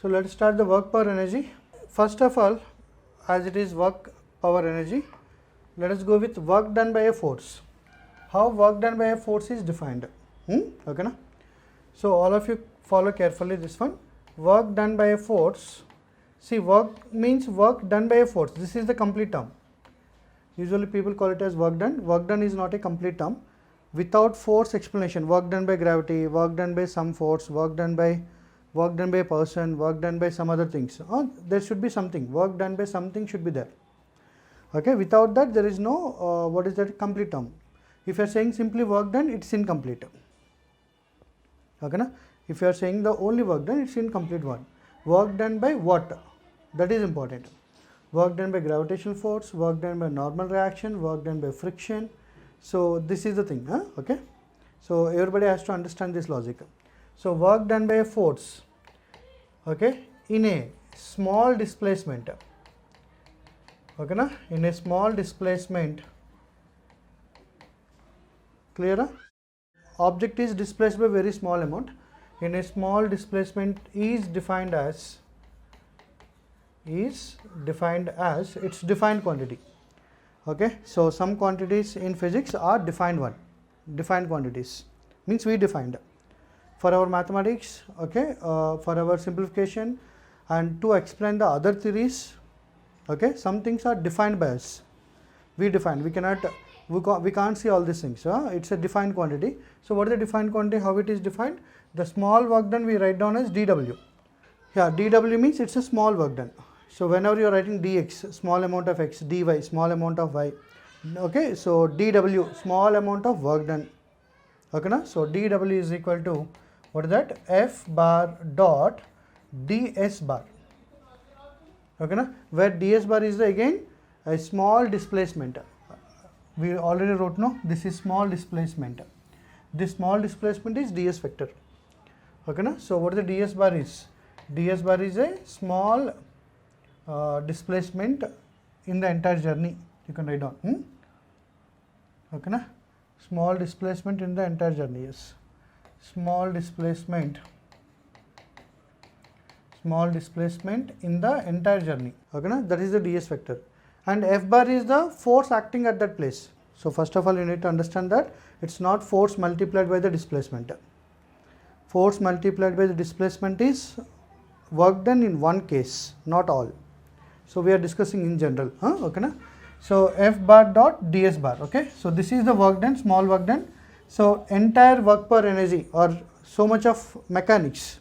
So let us start the work power energy. First of all, as it is work power energy, let us go with work done by a force. How work done by a force is defined. Okay na? So all of you follow carefully this one. Work done by a force. See, work means work done by a force. This is the complete term. Usually people call it as work done. Work done is not a complete term. Without force explanation, work done by gravity, work done by some force, work done by a person, work done by some other things. There should be something. Work done by something should be there. Okay. Without that, there is no what is that complete term. If you are saying simply work done, it's incomplete. Okay na? If you are saying the only work done, it's incomplete one. Work done by what? That is important. Work done by gravitational force, work done by normal reaction, work done by friction. So this is the thing. Okay. So everybody has to understand this logic. So work done by a force, okay, in a small displacement. Okay na? In a small displacement. Clear? Object is displaced by very small amount. In a small displacement is defined as its defined quantity. Okay. So some quantities in physics are defined quantities, means we defined for our mathematics. Okay. For our simplification and to explain the other theories. Okay. Some things are defined by us. We define. We can't see all these things. It's a defined quantity. So what is the defined quantity? How it is defined? The small work done we write down as dW. Yeah, dW means it's a small work done. So whenever you are writing dx, small amount of x, dy, small amount of y. Okay, so dW, small amount of work done. Okay na? So dW is equal to, what is that? F bar dot ds bar. Okay na? Where ds bar is again a small displacement. We already wrote, no, this is small displacement. This small displacement is ds vector. Okay na? So what is the ds bar is? Ds bar is a small displacement in the entire journey. You can write down. Okay na? Small displacement in the entire journey. Yes. Small displacement in the entire journey. Okay na? That is the ds vector. And F bar is the force acting at that place. So first of all, you need to understand that it's not force multiplied by the displacement. Force multiplied by the displacement is work done in one case, not all. So we are discussing in general. Okay na? So F bar dot ds bar. Okay. So this is the work done, small work done. So entire work per energy or so much of mechanics,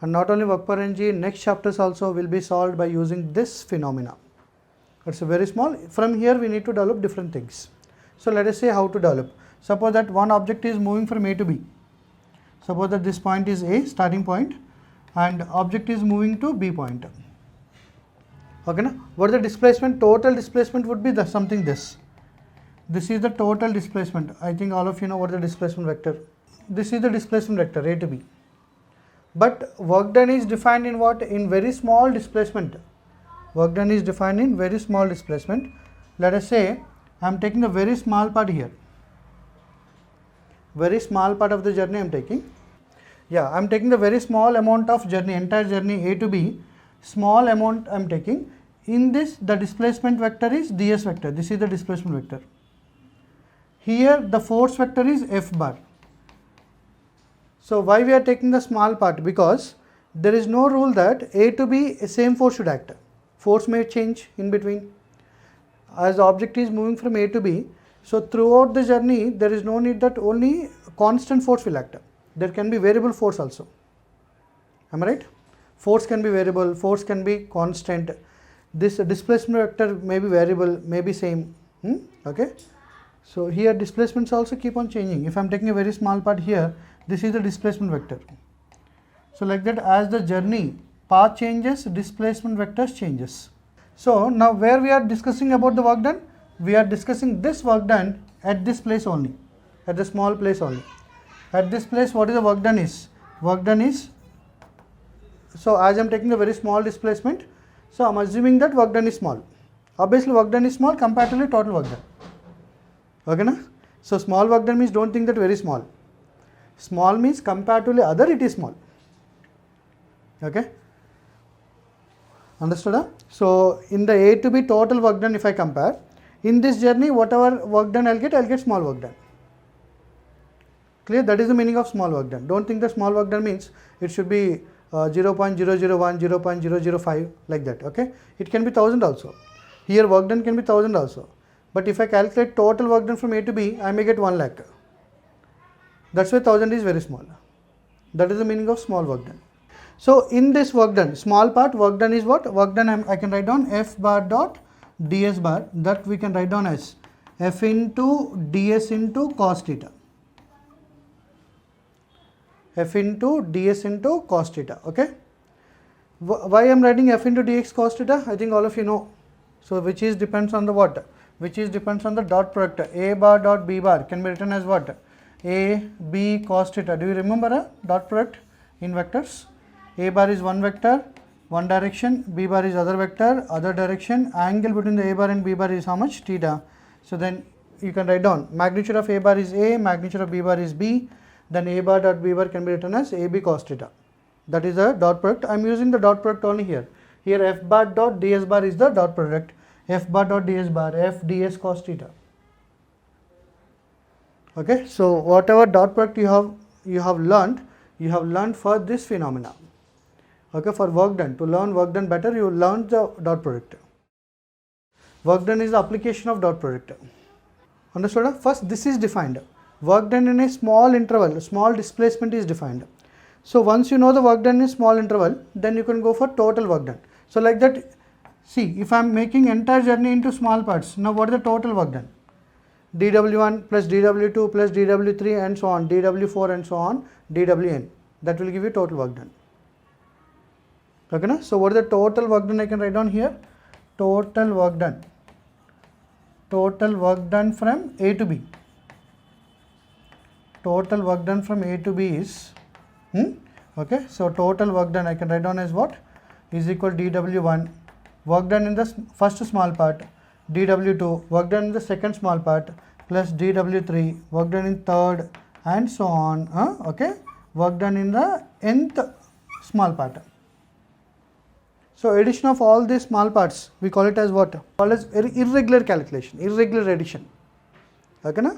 and not only work per energy, next chapters also will be solved by using this phenomena. It's a very small. From here we need to develop different things. So let us say how to develop. Suppose that one object is moving from A to B. Suppose that this point is A, starting point, and object is moving to B point. Okay na? What is the displacement? Total displacement would be something this. This is the total displacement. I think all of you know what is the displacement vector. This is the displacement vector A to B. But work done is defined in what? In very small displacement. Work done is defined in very small displacement. Let us say I am taking the very small part here. Very small part of the journey I am taking. Yeah, I am taking the very small amount of journey, entire journey A to B. Small amount I am taking. In this, the displacement vector is ds vector. This is the displacement vector. Here the force vector is F bar. So why we are taking the small part? Because there is no rule that A to B same force should act. Force may change in between. As the object is moving from A to B, so throughout the journey there is no need that only constant force will act. There can be variable force also. Am I right? Force can be variable, force can be constant. This displacement vector may be variable, may be same. Okay. So here displacements also keep on changing. If I am taking a very small part here, this is the displacement vector. So like that, as the journey path changes, displacement vectors changes. So now where we are discussing about the work done, we are discussing this work done at this place only, at the small place only. At this place, what is the work done is? Work done is, so as I am taking a very small displacement, so I am assuming that work done is small. Obviously work done is small comparatively total work done. Okay na? So small work done means don't think that very small. Small means comparatively other it is small. Okay. Understood? So in the A to B total work done, if I compare, in this journey whatever work done I'll get small work done. Clear? That is the meaning of small work done. Don't think that small work done means it should be 0.001, 0.005 like that. Okay, it can be 1000 also. Here work done can be 1000 also. But if I calculate total work done from A to B, I may get 1 lakh. That's why 1000 is very small. That is the meaning of small work done. So in this work done, small part work done is what? Work done I can write down F bar dot ds bar, that we can write down as F into ds into cos theta. F into ds into cos theta. Okay. Why I am writing F into dx cos theta? I think all of you know. So which is depends on the what? Which is depends on the dot product. A bar dot b bar can be written as what? A b cos theta. Do you remember a dot product in vectors? A bar is one vector, one direction, B bar is other vector, other direction, angle between the A bar and B bar is how much? Theta. So then you can write down magnitude of A bar is A, magnitude of B bar is B, then A bar dot B bar can be written as AB cos theta. That is a dot product. I am using the dot product only here. Here F bar dot ds bar is the dot product. F bar dot ds bar, F ds cos theta. Okay, so whatever dot product you have learned for this phenomena. Okay, for work done, to learn work done better, you learn the dot product. Work done is the application of dot product. Understood? First, this is defined. Work done in a small interval, small displacement is defined. So once you know the work done in small interval, then you can go for total work done. So like that, see, if I am making entire journey into small parts, now what is the total work done? dw1 plus dw2 plus dw3 and so on, dw4 and so on, dwn. That will give you total work done. Okay, na? So what is the total work done? I can write down here. Total work done. Total work done from A to B. Total work done from A to B is okay. So total work done I can write down as what? Is equal dw1 work done in the first small part, dw2 work done in the second small part, plus dw3 work done in third and so on. Okay, work done in the nth small part. So addition of all these small parts, we call it as what? Called as irregular calculation, irregular addition. Okay na?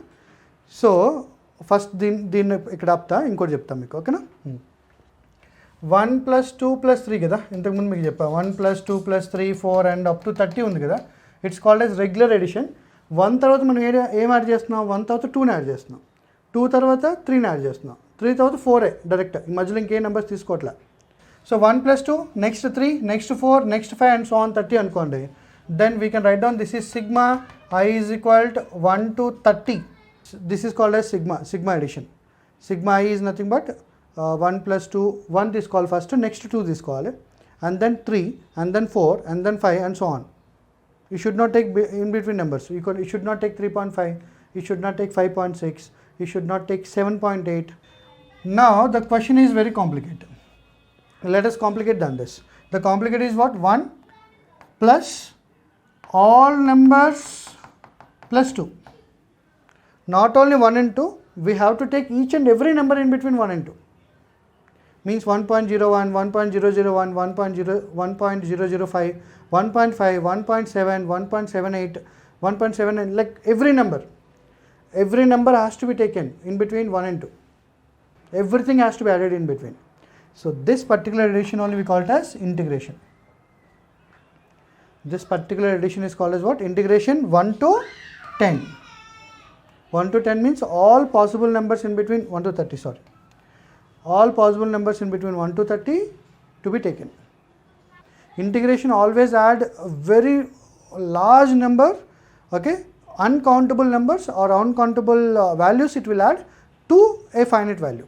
So first దీన్ని ఇక్కడ ఆపుతా, ఇంకోటి చెప్తాం మీకు. ఓకేనా? 1 plus 2 plus 3 కదా, ఇంతకుముందు మీకు చెప్పా. 1 plus 2 plus 3 4 and up to 30 ఉంది కదా. It's called as regular edition. 1 తర్వాత మనం ఏం యాడ్ చేస్తున్నాం? 1 తర్వాత 2ని యాడ్ చేస్తున్నాం, 2 తర్వాత 3ని యాడ్ చేస్తున్నాం, 3 తర్వాత 4 డైరెక్ట్, ఈ మధ్యలో ఇంకే numbers తీసుకోవట్లే. So 1 plus 2, next 3, next 4, next 5 and so on 30 అనుకోండి. Then we can write down this is sigma I is equal to 1 to 30. This is called as sigma addition. Sigma I is nothing but 1 plus 2, 1 తీసుకోవాలి first, next 2 తీసుకోవాలి, and then 3 and then 4 and then 5 and so on. You should not take in between numbers. You should not take 3.5, you should not take 5.6, you should not take 7.8. Now the question is very complicated. Let us complicate than this. The complicated is what? 1 plus all numbers plus 2. Not only 1 and 2, we have to take each and every number in between 1 and 2. Means 1.01, 1.001, 1.005, 1.5, 1.7, 1.78, 1.79, like every number has to be taken in between 1 and 2. Everything has to be added in between. So this particular addition only we call it as integration. This particular addition is called as what? Integration 1 to 10. 1 to 10 means all possible numbers in between 1 to 30, sorry. All possible numbers in between 1 to 30 to be taken. Integration always add a very large number, okay, uncountable numbers or uncountable values it will add to a finite value.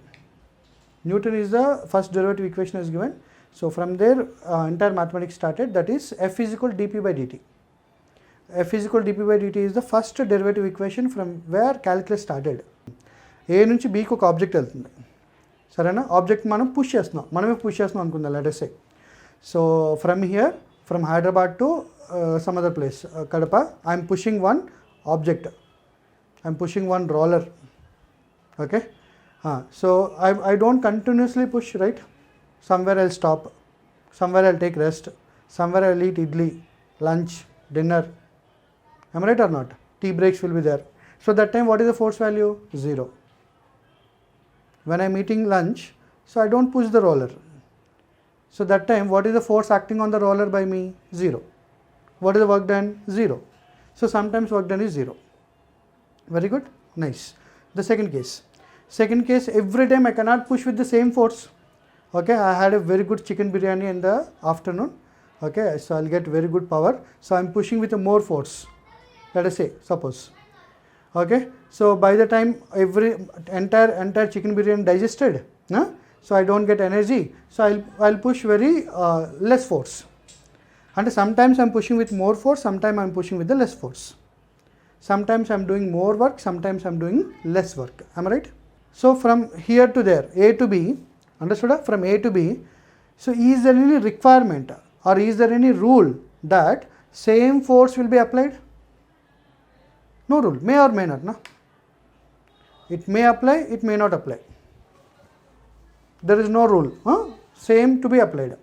Newton is the first derivative equation is given. So from there entire mathematics started, that is F is equal to dp by dt. F is equal to dp by dt is the first derivative equation from where calculus started. A నుంచి B కి ఒక object వెళ్తుంది, సరేనా? Object మనం push చేస్తున్నాం, మనమే push చేస్తున్నాం అనుకుందాం, let us say. So from here, from Hyderabad to some other place, Kadapa, I am pushing one object, I am pushing one roller, okay? So I don't continuously push, right? Somewhere I'll stop, somewhere I'll take rest, somewhere I'll eat idli, lunch, dinner, am I right or not? Tea breaks will be there. So that time what is the force value? 0. When I'm eating lunch, so I don't push the roller. So that time what is the force acting on the roller by me? 0. What is the work done? 0. So sometimes work done is 0. Very good, nice. The second case, every time I cannot push with the same force. Okay, I had a very good chicken biryani in the afternoon. Okay, so I'll get very good power. So I'm pushing with a more force. Let us say, suppose. Okay, so by the time every entire chicken biryani digested, so I don't get energy. So I'll push very less force. And sometimes I'm pushing with more force, sometimes I'm pushing with the less force. Sometimes I'm doing more work, sometimes I'm doing less work. Am I right? So from here to there, A to B, understood? From A to B, so is there any requirement or is there any rule that same force will be applied? No rule, may or may not. No? It may apply, it may not apply. There is no rule, same to be applied.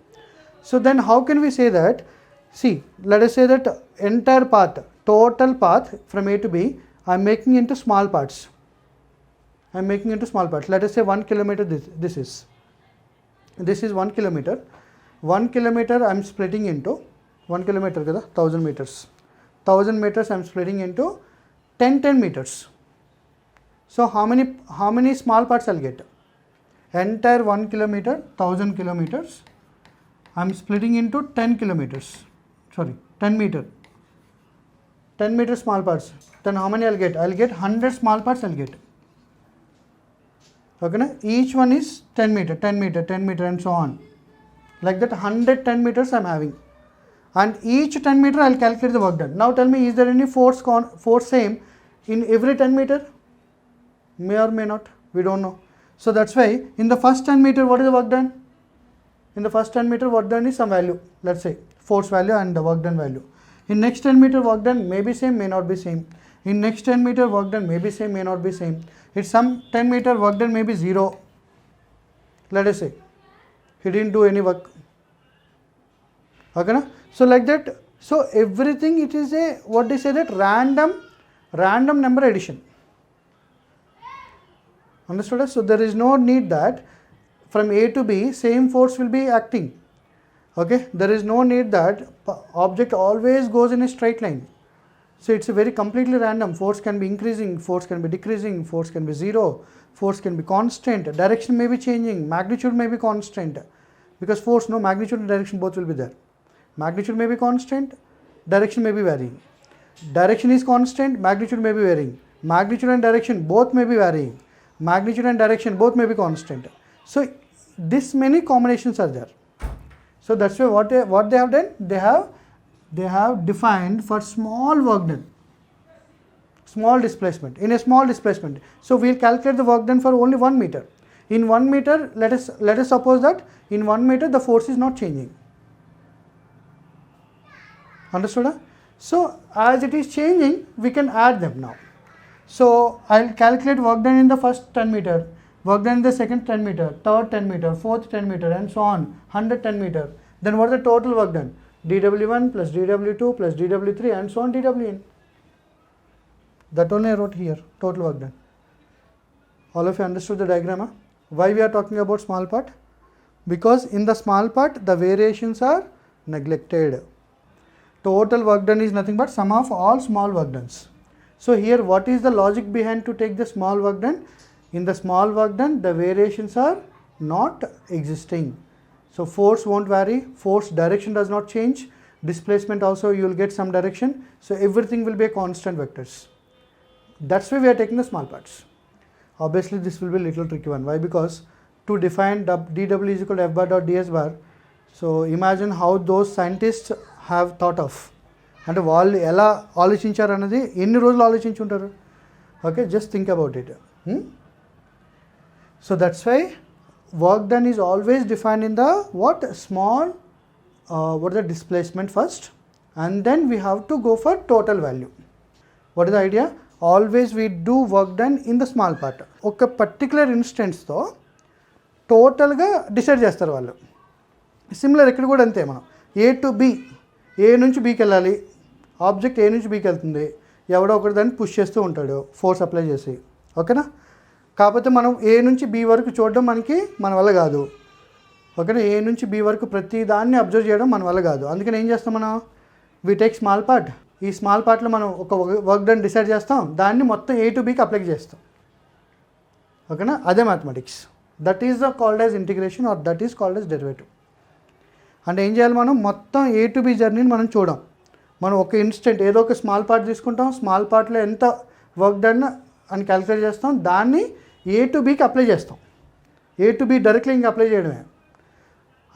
So then how can we say that? See, let us say that entire path, total path from A to B, I am making into small parts. Let us say 1 kilometer this is 1 kilometer. 1 kilometer I am splitting into 1 kilometer, 1000 meters. 1000 meters I am splitting into 10 meters. So how many small parts I'll get? Entire 1 kilometer, 1000 kilometers, I am splitting into 10 kilometers. 10 meter. 10 meter small parts. Then how many I'll get? I'll get 100 small parts I'll get. Okay, na? Each one is 10 meter, 10 meter, 10 meter and so on. Like that 100 10 meters I'm having. And each 10 meter I'll calculate the work done. Now tell me, is there any force same in every 10 meter? May or may not. We don't know. So that's why in the first 10 meter, what is the work done? In the first 10 meter, work done is some value. Let's say force value and the work done value. In next 10 meter, work done may be same, may not be same. In next 10 meter, work done may be same, may not be same. It's some 10 meter, work done may be 0. Let us say he didn't do any work. Okay, na? So like that. So everything, it is a, what they say, that random number addition. Understood? So there is no need that from A to B same force will be acting. Okay, there is no need that object always goes in a straight line. So it's a very completely random. Force can be increasing, force can be decreasing, force can be 0, force can be constant, direction may be changing, magnitude may be constant. Because force, no, magnitude and direction both will be there. Magnitude may be constant, direction may be varying. Direction is constant, magnitude may be varying. Magnitude and direction both may be varying. Magnitude and direction both may be constant. So this many combinations are there. So that's why what they have done, they have defined for small work done, small displacement, in a small displacement. So we'll calculate the work done for only 1 meter. In 1 meter, let us suppose that in 1 meter the force is not changing. Understood? So as it is changing, we can add them now. So I'll calculate work done in the first 10 meter, work done in the second 10 meter, third 10 meter, fourth 10 meter and so on, 110 meter. Then what is the total work done? dW1 plus dW2 plus dW3 and so on dWn. That only I wrote here, total work done. All of you understood the diagram? Huh? Why we are talking about small part? Because in the small part the variations are neglected. Total work done is nothing but sum of all small work dones. So here what is the logic behind to take the small work done? In the small work done, the variations are not existing. So force won't vary, force direction does not change, displacement also you will get some direction. So everything will be a constant vectors. That's why we are taking the small parts. Obviously this will be a little tricky one. Why? Because to define dW is equal to f bar dot ds bar, so imagine how those scientists have thought of. అంటే వాళ్ళు ఎలా ఆలోచించారు అన్నది ఎన్ని రోజులు ఆలోచించుంటారు. Okay, just think about it. So that's why work done is always defined in the what small what is the displacement first, and then we have to go for total value. What is the idea? Always we do work done in the small part. ఒక particular ఇన్స్టెన్స్తో టోటల్గా decide చేస్తారు వాళ్ళు. Similar ఇక్కడ కూడా అంతే, మనం A to be, ఏ నుంచి బీకి వెళ్ళాలి, ఆబ్జెక్ట్ ఏ నుంచి బీకి వెళ్తుంది, ఎవడో ఒకటి దాన్ని పుష్ చేస్తూ ఉంటాడు ఫోర్స్ అప్లై చేసి, ఓకేనా. కాకపోతే మనం ఏ నుంచి బి వరకు చూడడం మన వల్ల కాదు, ఓకేనా. ఏ నుంచి బి వరకు ప్రతి దాన్ని అబ్జర్వ్ చేయడం మన వల్ల కాదు. అందుకని ఏం చేస్తాం మనం, వి టేక్ స్మాల్ పార్ట్. ఈ స్మాల్ పార్ట్లో మనం ఒక వర్క్ డన్ డిసైడ్ చేస్తాం, దాన్ని మొత్తం ఏ టు బీకి అప్లై చేస్తాం, ఓకేనా. అదే mathematics. That is the called as integration or that is called as derivative. అంటే ఏం చేయాలి, మనం మొత్తం ఏ టు బి జర్నీని మనం చూడం. మనం ఒక ఇన్స్టెంట్ ఏదో ఒక స్మాల్ పార్ట్ తీసుకుంటాం, స్మాల్ పార్ట్లో ఎంత వర్క్ డన్ అని క్యాలిక్యులేట్ చేస్తాం, దాన్ని ఏ టు బీకి అప్లై చేస్తాం. ఏ టు బి డైరెక్ట్లీ ఇంకా అప్లై చేయడమే,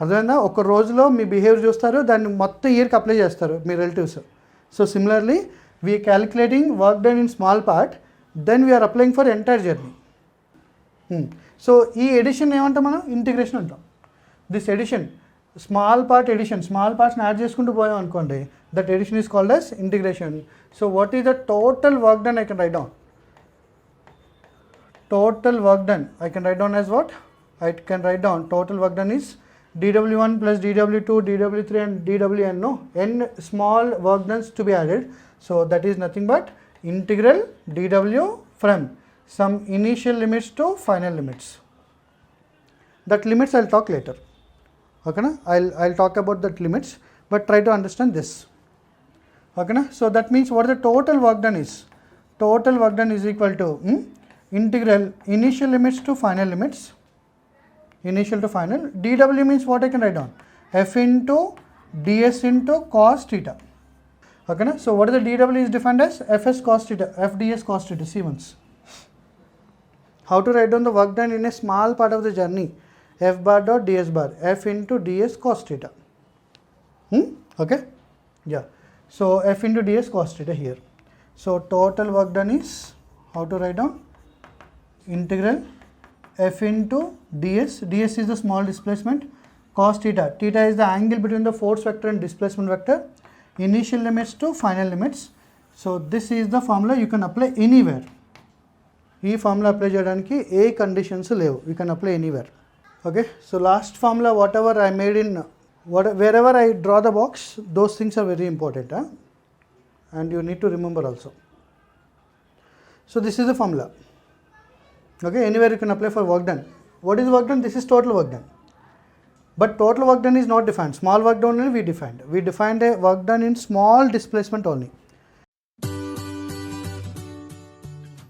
అర్థమైందా. ఒక రోజులో మీ బిహేవియర్ చూస్తారు, దాన్ని మొత్తం ఇయర్కి అప్లై చేస్తారు మీ relatives. So similarly we calculating work done in small part, then we are applying for entire journey. So ఈ ఎడిషన్ ఏమంటాం మనం, ఇంటిగ్రేషన్ అంటాం. This addition, small part addition, small పార్ట్స్ని యాడ్ చేసుకుంటూ పోయాం అనుకోండి, that addition is called as integration. So what is the total work done, I can write down total work done, I can write down as what, I can write down total work done is dw1 plus dw2 dw3 and dwn, no, n small work done to be added. So that is nothing but integral dw from some initial limits to final limits. That limits I'll talk later, okay na. I'll talk about that limits, but try to understand this, okay na. So that means what the total work done is, total work done is equal to integral initial limits to final limits, initial to final. dw means what I can write down, f into ds into cos theta, okay na. So what is the dw is defined as fs cos theta, f ds cos theta. See once how to write down the work done in a small part of the journey, f bar dot ds bar, f into ds cos theta. Okay, yeah. So f into ds cos theta here. So total work done is, how to write down, integral f into ds, ds is the small displacement, cos theta, theta is the angle between the force vector and displacement vector, initial limits to final limits. So this is the formula you can apply anywhere. ఈ formula apply చేయడానికి ఏ conditions లేవు, you can apply anywhere, okay. So last formula whatever I made in wherever I draw the box, those things are very important and you need to remember also. So this is the formula, okay. Anywhere you can apply for work done. What is work done? This is total work done, but total work done is not defined. Small work done only we defined a work done in small displacement only.